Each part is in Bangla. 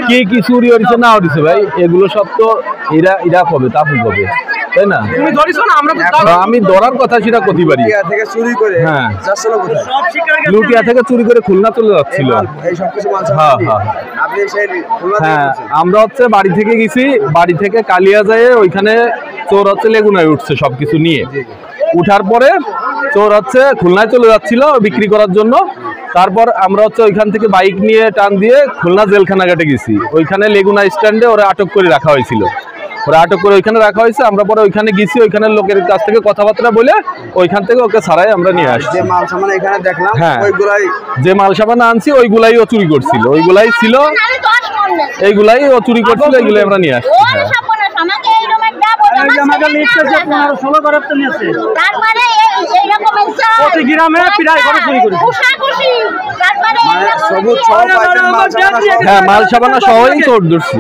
কি কি চুরি হয়েছে না হয়েছে ভাই, এগুলো সব তো এরা কবে তাপু কবে, তাই না? আমি ধরার কথা সেটা করতে পারি। হ্যাঁ, লুটিয়া থেকে চুরি করে খুলনা চলে যাচ্ছিল। হ্যাঁ হ্যাঁ হ্যাঁ, আমরা হচ্ছে বাড়ি থেকে গেছি, বাড়ি থেকে কালিয়া যায়, ওইখানে চোর হচ্ছে লেগুনায় উঠছে সবকিছু নিয়ে। উঠার পরে চোর হচ্ছে খুলনায় চলে যাচ্ছিল বিক্রি করার জন্য। তারপর আমরা হচ্ছে ওইখান থেকে বাইক নিয়ে টান দিয়ে খুলনা জেলখানা ঘাটে গেছি। ওইখানে লেগুনা স্ট্যান্ডে ওরা আটক করে রাখা হয়েছিল। ওরা আটক করে ওইখানে রাখা হয়েছে। আমরা পরে ওইখানে গেছি, ওইখানে লোকের কাছ থেকে কথাবার্তা বলে ওইখান থেকে ওকে ছাড়াই আমরা নিয়ে আসছি। হ্যাঁ, যে মাল সামান আনছি ওইগুলাই ও চুরি করছিল, ওইগুলাই ছিল, এইগুলাই ও চুরি করছিল, এইগুলাই আমরা নিয়ে আসছি। হ্যাঁ, মাল সাবানা সবাই চোর ধরছি।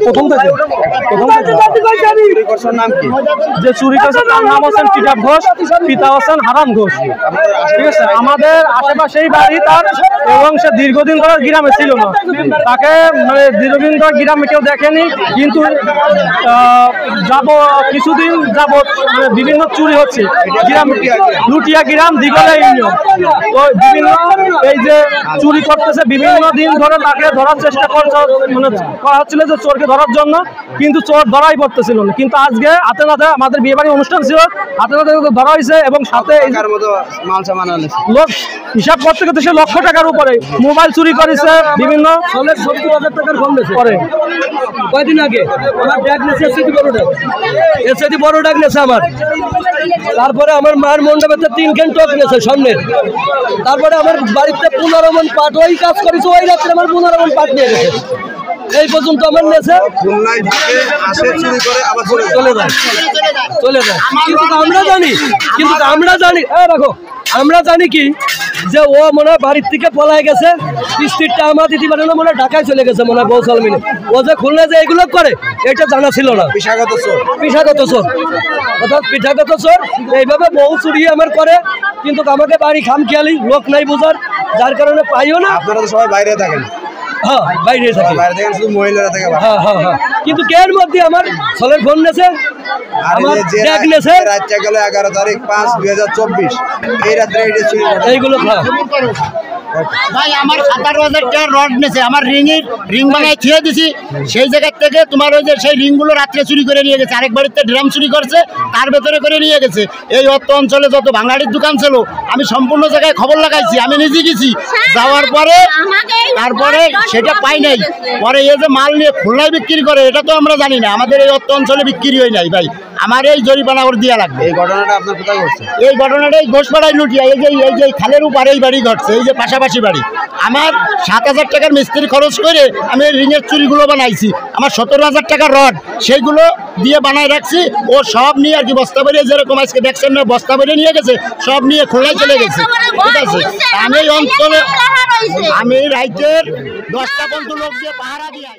প্রথম থেকে যে চুরি করছে তার নাম হচ্ছেন টিটাপ ঘোষ, পিতা হচ্ছেন হারান ঘোষ। ঠিক আছে, আমাদের আশেপাশেই বাড়ি তার, এবং সে দীর্ঘদিন ধরে গ্রামে ছিল না। তাকে মানে দীর্ঘদিন ধরে গ্রামে কেউ দেখেনি, কিন্তু কিছুদিন যাবৎ মানে বিভিন্ন চুরি হচ্ছে গ্রাম, লুটিয়া গ্রাম, দিগলা ইউনিয়ন। তো বিভিন্ন এই যে চুরি করতেছে, বিভিন্ন দিন ধরে তাকে ধরার চেষ্টা মানে করা হচ্ছিল যে চোরকে ধরার জন্য, কিন্তু চোর ধরাই পড়তেছিল না। কিন্তু আজকে হাতে নাতে আমাদের বিয়ে বাড়ির অনুষ্ঠান ছিল, হাতে নাতে ধরা হয়েছে, এবং সাথে লোক হিসাব করতে করতে সে লক্ষ টাকার উপরে মোবাইল চুরি করেছে, বিভিন্ন 70,000 টাকার ফোন দিয়েছে। পরে কয়দিন আগে আমার ব্যাগ নেছে, এসএটি বড় ডাক নেছে আমার। তারপরে আমার মায়ের মণ্ডপেতে 3 খান টক নেছে সামনের। তারপরে আমার বাড়িতে 15 মণ পাট, ওই কাজ করেছে, ওই রাত্রে আমার 15 মণ পাট নিয়ে গেছে। এই পর্যন্ত আমার নেছে চলে যায়। কিন্তু আমরা জানি দেখো, আমরা জানি কি যে ও মনে হয় বাড়ির থেকে পলায় গেছে, কিস্তিরটা আমার দিদি মানে মনে হয় ঢাকায় চলে গেছে মনে হয় বৌসাল মিলে। ও যে খুলনা যে এগুলো করে এটা জানা ছিল না। পেশাগত চোর অর্থাৎ পেশাগত চোর এইভাবে বহু চুরি আমার করে, কিন্তু আমাকে বাড়ি খামখেয়ালি, লোক নাই বুঝার, যার কারণে পাইও না। আপনারা তো সবাই বাইরে থাকেন। হ্যাঁ, বাইরে থাকি, মহিলারা থাকে। হ্যাঁ হ্যাঁ হ্যাঁ, কিন্তু এর মধ্যে আমার ছেলের ফোন নেছে, $11 তারিখ 5/2024 এই রাত্রে এইগুলো ভাই আমার 17,000 টাকার রড নেছে, আমার রিং বানায় ছিঁড়ে দিছি। সেই জায়গা থেকে তোমার ওই যে সেই রিংগুলো রাত্রে চুরি করে নিয়ে গেছে। আরেক বাড়িতে ড্রাম চুরি করছে, তার ভেতরে করে নিয়ে গেছে। এই অর্থ অঞ্চলে যত বাঙালির দোকান ছিল আমি সম্পূর্ণ জায়গায় খবর লাগাইছি, আমি নিজে গেছি। যাওয়ার পরে তারপরে সেটা পাই নাই। পরে এই যে মাল নিয়ে খুলনায় বিক্রি করে এটা তো আমরা জানি না, আমাদের এই অর্থ অঞ্চলে বিক্রি হয় নাই। ভাই আমার এই জরিমানা ওর দেওয়া লাগবে। এই ঘটনাটা আপনার কোথায় ঘটছে? এই ঘটনাটা এই ঘোষপাড়ায় লুটিয়া, এই যে খালের উপর এই বাড়ি ঘটছে, এই যে পাশাপাশি বাড়ি। আমার 7,000 টাকার মিস্ত্রি খরচ করে আমি রিংয়ের চুরিগুলো বানাইছি। আমার 17,000 টাকার রড সেইগুলো দিয়ে বানায় রাখছি। ও সব নিয়ে আর কি বস্তা বেরিয়ে, যেরকম আজকে দেখছেন না বস্তা বেরিয়ে নিয়ে গেছে, সব নিয়ে খোলায় চলে গেছে। ঠিক আছে, আমি এই অঞ্চলে আমি রাইতের 10টা পর্যন্ত লোক দিয়ে পাহারা দিয়ে